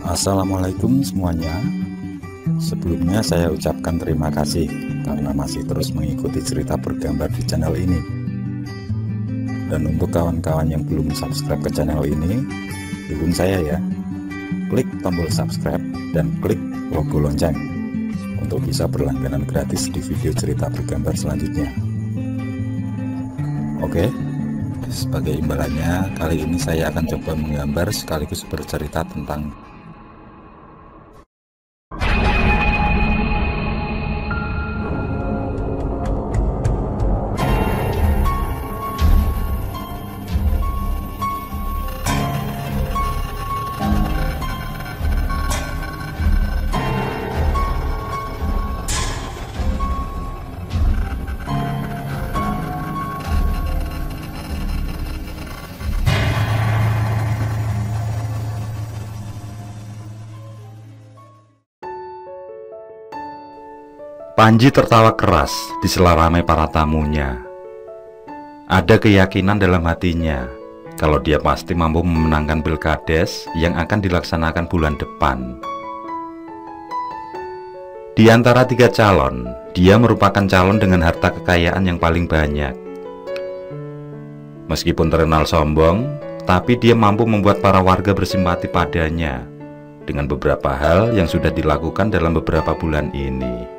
Assalamualaikum semuanya. Sebelumnya saya ucapkan terima kasih karena masih terus mengikuti cerita bergambar di channel ini. Dan untuk kawan-kawan yang belum subscribe ke channel ini, dukung saya ya. Klik tombol subscribe dan klik logo lonceng untuk bisa berlangganan gratis di video cerita bergambar selanjutnya. Oke, sebagai imbalannya kali ini saya akan coba menggambar sekaligus bercerita tentang Panji tertawa keras di sela ramai para tamunya. Ada keyakinan dalam hatinya kalau dia pasti mampu memenangkan pilkades yang akan dilaksanakan bulan depan. Di antara 3 calon, dia merupakan calon dengan harta kekayaan yang paling banyak. Meskipun terkenal sombong, tapi dia mampu membuat para warga bersimpati padanya dengan beberapa hal yang sudah dilakukan dalam beberapa bulan ini.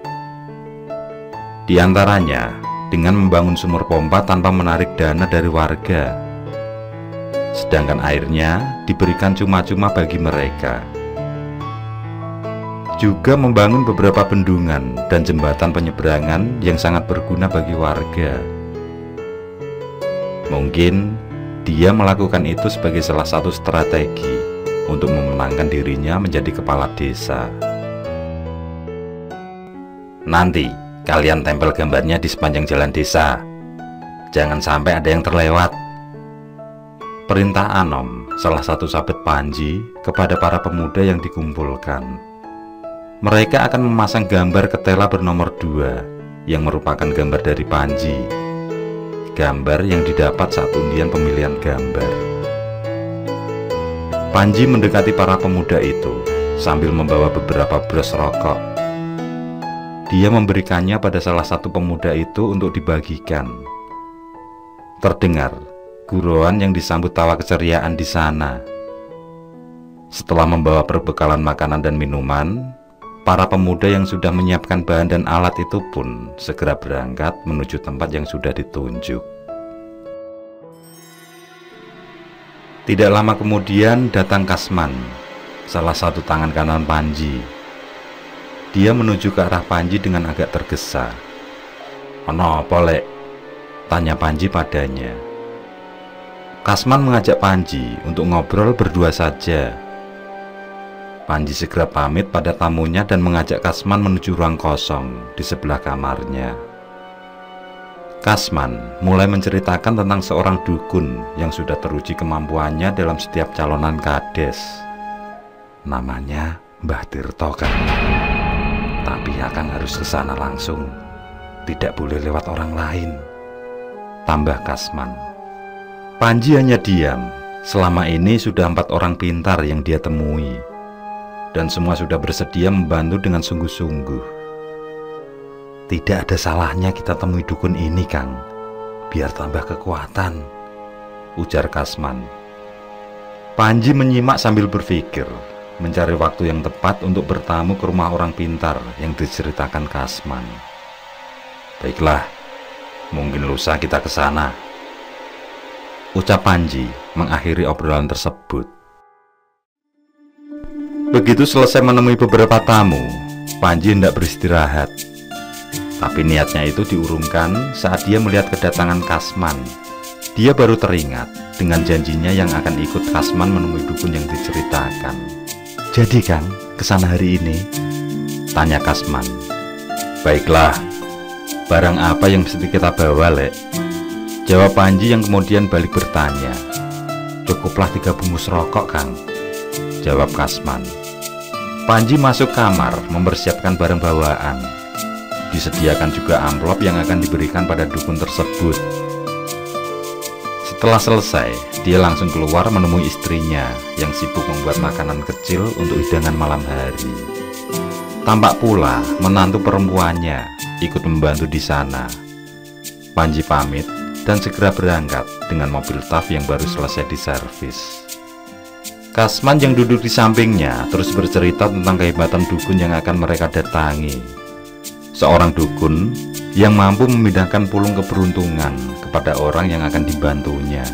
Di antaranya, dengan membangun sumur pompa tanpa menarik dana dari warga. Sedangkan airnya diberikan cuma-cuma bagi mereka. Juga membangun beberapa bendungan dan jembatan penyeberangan yang sangat berguna bagi warga. Mungkin dia melakukan itu sebagai salah satu strategi untuk memenangkan dirinya menjadi kepala desa. Nanti kalian tempel gambarnya di sepanjang jalan desa. Jangan sampai ada yang terlewat. Perintah Anom, salah satu sahabat Panji, kepada para pemuda yang dikumpulkan. Mereka akan memasang gambar ketela bernomor 2 yang merupakan gambar dari Panji. Gambar yang didapat saat undian pemilihan gambar. Panji mendekati para pemuda itu sambil membawa beberapa bros rokok. Dia memberikannya pada salah satu pemuda itu untuk dibagikan. Terdengar gurauan yang disambut tawa keceriaan di sana. Setelah membawa perbekalan makanan dan minuman, para pemuda yang sudah menyiapkan bahan dan alat itu pun segera berangkat menuju tempat yang sudah ditunjuk. Tidak lama kemudian datang Kasman, salah satu tangan kanan Panji. Dia menuju ke arah Panji dengan agak tergesa. "Ono apa, Lek?" tanya Panji padanya. Kasman mengajak Panji untuk ngobrol berdua saja. Panji segera pamit pada tamunya dan mengajak Kasman menuju ruang kosong di sebelah kamarnya. Kasman mulai menceritakan tentang seorang dukun yang sudah teruji kemampuannya dalam setiap calonan kades. Namanya Mbah Tirto, kan? Tapi Akang harus ke sana langsung, tidak boleh lewat orang lain, tambah Kasman. Panji hanya diam. Selama ini sudah 4 orang pintar yang dia temui, dan semua sudah bersedia membantu dengan sungguh-sungguh. Tidak ada salahnya kita temui dukun ini, Kang, biar tambah kekuatan, ujar Kasman. Panji menyimak sambil berpikir, mencari waktu yang tepat untuk bertamu ke rumah orang pintar yang diceritakan Kasman. Baiklah, mungkin lusa kita ke sana, ucap Panji mengakhiri obrolan tersebut. Begitu selesai menemui beberapa tamu, Panji hendak beristirahat. Tapi niatnya itu diurungkan saat dia melihat kedatangan Kasman. Dia baru teringat dengan janjinya yang akan ikut Kasman menemui dukun yang diceritakan. "Jadi, Kang, kesana hari ini?" tanya Kasman. "Baiklah, barang apa yang mesti kita bawa, Lek?" jawab Panji yang kemudian balik bertanya. "Cukuplah 3 bungkus rokok, Kang," jawab Kasman. Panji masuk kamar mempersiapkan barang bawaan. Disediakan juga amplop yang akan diberikan pada dukun tersebut. Setelah selesai, dia langsung keluar menemui istrinya yang sibuk membuat makanan kecil untuk hidangan malam hari. Tampak pula menantu perempuannya ikut membantu di sana. Panji pamit dan segera berangkat dengan mobil TAF yang baru selesai diservis. Kasman yang duduk di sampingnya terus bercerita tentang kehebatan dukun yang akan mereka datangi. Seorang dukun yang mampu memindahkan pulung keberuntungan kepada orang yang akan dibantunya.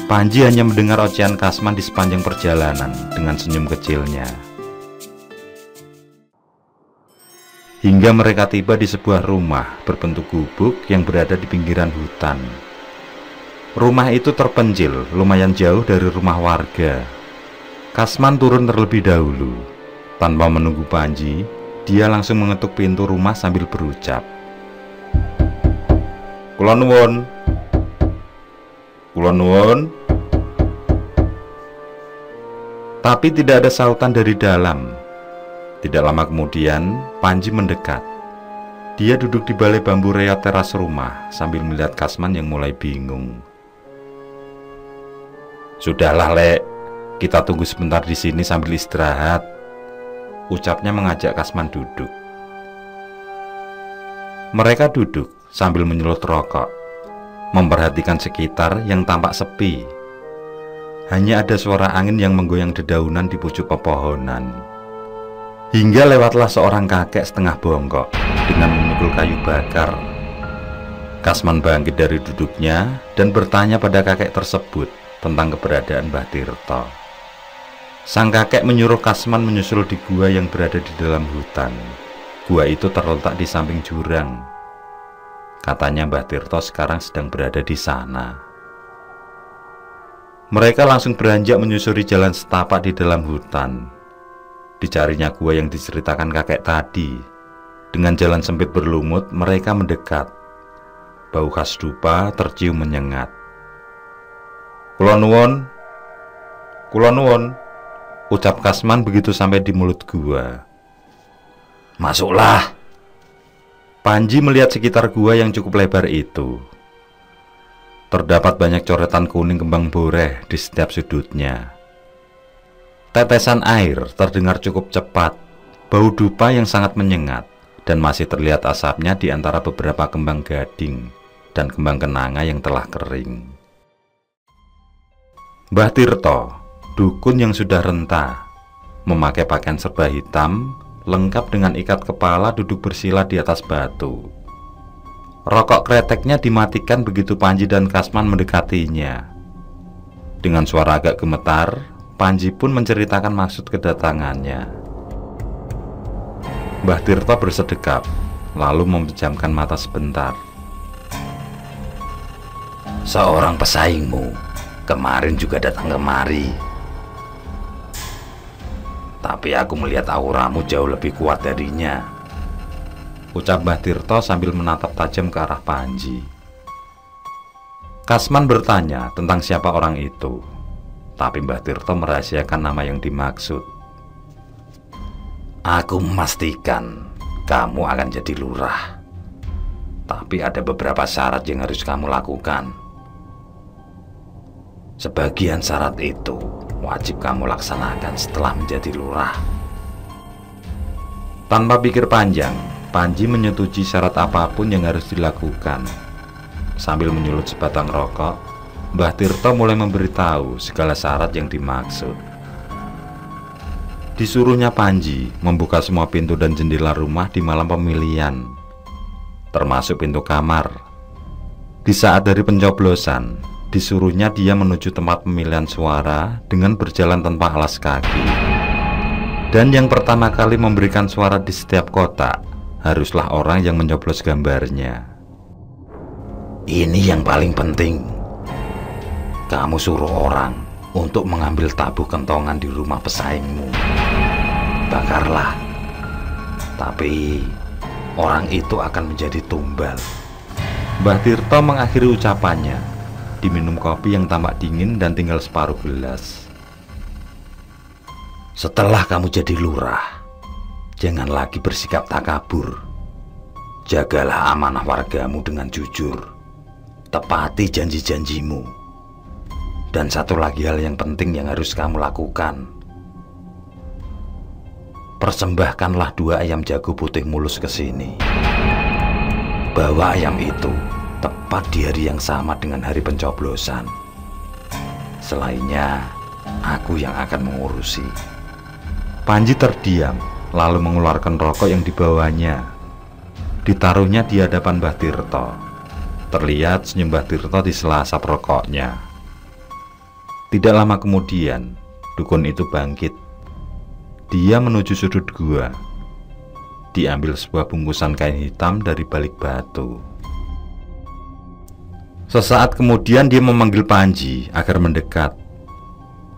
Panji hanya mendengar ocehan Kasman di sepanjang perjalanan dengan senyum kecilnya. Hingga mereka tiba di sebuah rumah berbentuk gubuk yang berada di pinggiran hutan. Rumah itu terpencil lumayan jauh dari rumah warga. Kasman turun terlebih dahulu. Tanpa menunggu Panji, dia langsung mengetuk pintu rumah sambil berucap, "Kula nuwun. Kula nuwun." Tapi tidak ada sautan dari dalam. Tidak lama kemudian, Panji mendekat. Dia duduk di balai bambu reot teras rumah sambil melihat Kasman yang mulai bingung. "Sudahlah, Lek. Kita tunggu sebentar di sini sambil istirahat," ucapnya mengajak Kasman duduk. Mereka duduk sambil menyulut rokok, memperhatikan sekitar yang tampak sepi. Hanya ada suara angin yang menggoyang dedaunan di pucuk pepohonan. Hingga lewatlah seorang kakek setengah bongkok dengan memikul kayu bakar. Kasman bangkit dari duduknya dan bertanya pada kakek tersebut tentang keberadaan Mbah Tirto. Sang kakek menyuruh Kasman menyusul di gua yang berada di dalam hutan. Gua itu terletak di samping jurang. Katanya Mbah Tirto sekarang sedang berada di sana. Mereka langsung beranjak menyusuri jalan setapak di dalam hutan. Dicarinya gua yang diceritakan kakek tadi. Dengan jalan sempit berlumut, mereka mendekat. Bau khas dupa tercium menyengat. "Kula nuwun. Kula nuwun," ucap Kasman begitu sampai di mulut gua. "Masuklah." Panji melihat sekitar gua yang cukup lebar itu. Terdapat banyak coretan kuning kembang boreh di setiap sudutnya. Tetesan air terdengar cukup cepat. Bau dupa yang sangat menyengat, dan masih terlihat asapnya di antara beberapa kembang gading dan kembang kenanga yang telah kering. Mbah Tirto, dukun yang sudah renta, memakai pakaian serba hitam, lengkap dengan ikat kepala, duduk bersila di atas batu. Rokok kreteknya dimatikan begitu Panji dan Kasman mendekatinya. Dengan suara agak gemetar, Panji pun menceritakan maksud kedatangannya. Mbah Tirto bersedekap, lalu memejamkan mata sebentar. "Seorang pesaingmu kemarin juga datang kemari. Tapi aku melihat auramu jauh lebih kuat darinya," ucap Mbah Tirto sambil menatap tajam ke arah Panji. Kasman bertanya tentang siapa orang itu, tapi Mbah Tirto merahasiakan nama yang dimaksud. "Aku memastikan kamu akan jadi lurah. Tapi ada beberapa syarat yang harus kamu lakukan. Sebagian syarat itu wajib kamu laksanakan setelah menjadi lurah." Tanpa pikir panjang, Panji menyetujui syarat apapun yang harus dilakukan. Sambil menyulut sebatang rokok, Mbah Tirto mulai memberitahu segala syarat yang dimaksud. Disuruhnya Panji membuka semua pintu dan jendela rumah di malam pemilihan, termasuk pintu kamar. Di saat dari pencoblosan, disuruhnya dia menuju tempat pemilihan suara dengan berjalan tanpa alas kaki. Dan yang pertama kali memberikan suara di setiap kotak haruslah orang yang mencoblos gambarnya. "Ini yang paling penting. Kamu suruh orang untuk mengambil tabuh kentongan di rumah pesaingmu. Bakarlah. Tapi orang itu akan menjadi tumbal." Mbah Tirto mengakhiri ucapannya. Diminum kopi yang tampak dingin dan tinggal separuh gelas. "Setelah kamu jadi lurah, jangan lagi bersikap takabur. Jagalah amanah wargamu dengan jujur. Tepati janji-janjimu. Dan satu lagi hal yang penting yang harus kamu lakukan. Persembahkanlah 2 ayam jago putih mulus ke sini. Bawa ayam itu tepat di hari yang sama dengan hari pencoblosan. Selainnya, aku yang akan mengurusi. Panji terdiam, lalu mengeluarkan rokok yang dibawanya. Ditaruhnya di hadapan Mbah Tirto. Terlihat senyum Mbah Tirto di sela asap rokoknya. Tidak lama kemudian, dukun itu bangkit. Dia menuju sudut gua. Diambil sebuah bungkusan kain hitam dari balik batu. Sesaat kemudian dia memanggil Panji agar mendekat.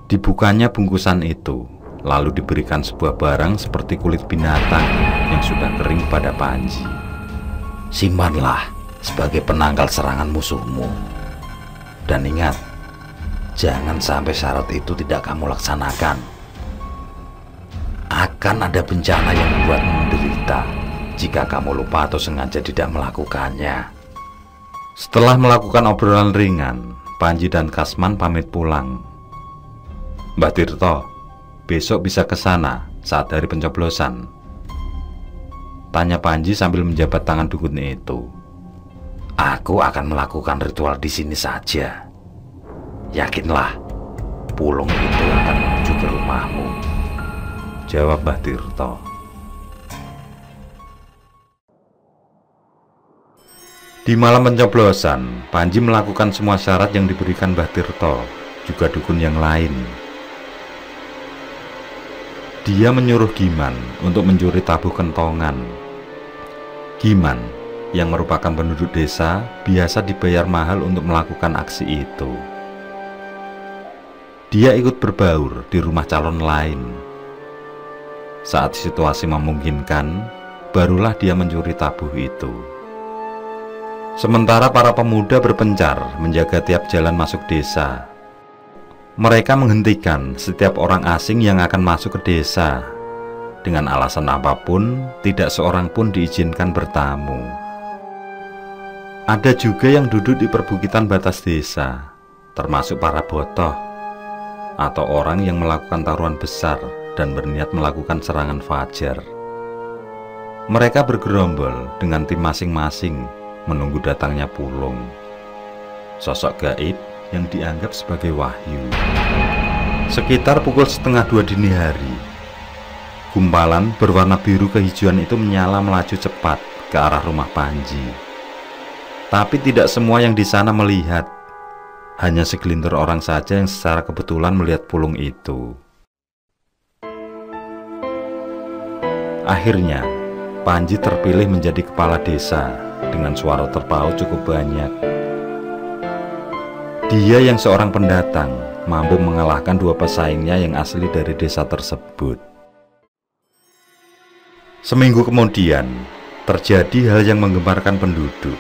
Dibukanya bungkusan itu, lalu diberikan sebuah barang seperti kulit binatang yang sudah kering pada Panji. Simpanlah sebagai penangkal serangan musuhmu. Dan ingat, jangan sampai syarat itu tidak kamu laksanakan. Akan ada bencana yang membuatmu menderita jika kamu lupa atau sengaja tidak melakukannya. Setelah melakukan obrolan ringan, Panji dan Kasman pamit pulang. Mbah Tirto, besok bisa ke sana saat hari pencoblosan? Tanya Panji sambil menjabat tangan dukun itu. Aku akan melakukan ritual di sini saja. Yakinlah, pulung itu akan menuju ke rumahmu, jawab Mbah Tirto. Di malam pencoblosan, Panji melakukan semua syarat yang diberikan Mbah Tirto, juga dukun yang lain. Dia menyuruh Giman untuk mencuri tabuh kentongan. Giman, yang merupakan penduduk desa, biasa dibayar mahal untuk melakukan aksi itu. Dia ikut berbaur di rumah calon lain. Saat situasi memungkinkan, barulah dia mencuri tabuh itu. Sementara para pemuda berpencar menjaga tiap jalan masuk desa. Mereka menghentikan setiap orang asing yang akan masuk ke desa. Dengan alasan apapun, tidak seorang pun diizinkan bertamu. Ada juga yang duduk di perbukitan batas desa, termasuk para botoh, atau orang yang melakukan taruhan besar dan berniat melakukan serangan fajar. Mereka bergerombol dengan tim masing-masing menunggu datangnya pulung, sosok gaib yang dianggap sebagai wahyu. Sekitar pukul 1:30 dini hari, gumpalan berwarna biru kehijauan itu menyala melaju cepat ke arah rumah Panji. Tapi tidak semua yang di sana melihat. Hanya segelintir orang saja yang secara kebetulan melihat pulung itu. Akhirnya, Panji terpilih menjadi kepala desa dengan suara terpaut cukup banyak. Dia yang seorang pendatang mampu mengalahkan 2 pesaingnya yang asli dari desa tersebut. Seminggu kemudian, terjadi hal yang menggemparkan penduduk.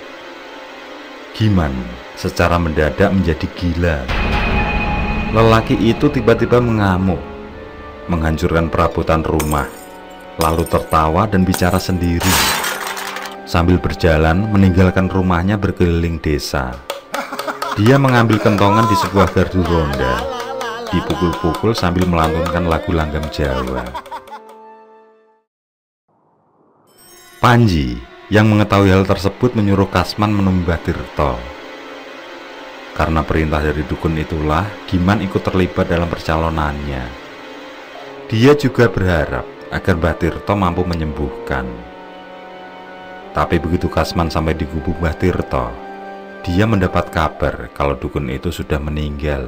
Giman secara mendadak menjadi gila. Lelaki itu tiba-tiba mengamuk, menghancurkan perabotan rumah, lalu tertawa dan bicara sendiri. Sambil berjalan meninggalkan rumahnya berkeliling desa. Dia mengambil kentongan di sebuah gardu ronda, dipukul-pukul sambil melantunkan lagu langgam Jawa. Panji yang mengetahui hal tersebut menyuruh Kasman menemui Mbah Tirto. Karena perintah dari dukun itulah Giman ikut terlibat dalam percalonannya. Dia juga berharap agar Mbah Tirto mampu menyembuhkan. Tapi begitu Kasman sampai di gubuk Mbah Tirto, dia mendapat kabar kalau dukun itu sudah meninggal.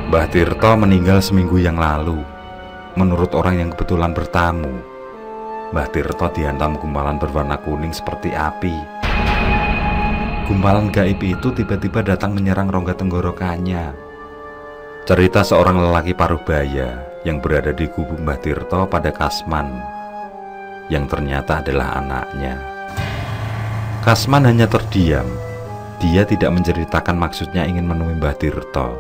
Mbah Tirto meninggal seminggu yang lalu. Menurut orang yang kebetulan bertamu, Mbah Tirto dihantam gumpalan berwarna kuning seperti api. Gumpalan gaib itu tiba-tiba datang menyerang rongga tenggorokannya. Cerita seorang lelaki paruh baya yang berada di gubuk Mbah Tirto pada Kasman, yang ternyata adalah anaknya. Kasman hanya terdiam. Dia tidak menceritakan maksudnya ingin menemui Mbah Tirto.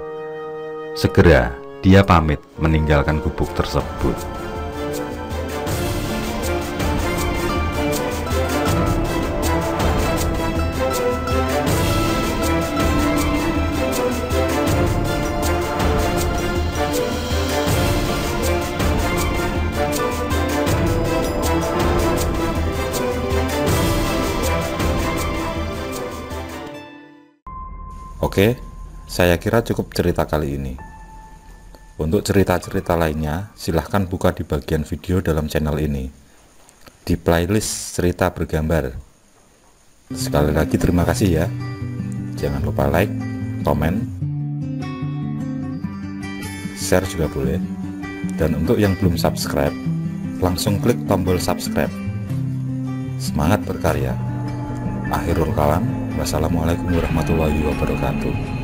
Segera dia pamit meninggalkan gubuk tersebut. Oke, saya kira cukup cerita kali ini. Untuk cerita-cerita lainnya, silahkan buka di bagian video dalam channel ini, di playlist cerita bergambar. Sekali lagi terima kasih ya. Jangan lupa like, komen, share juga boleh. Dan untuk yang belum subscribe, langsung klik tombol subscribe. Semangat berkarya. Akhirul kalam. Wassalamualaikum warahmatullahi wabarakatuh.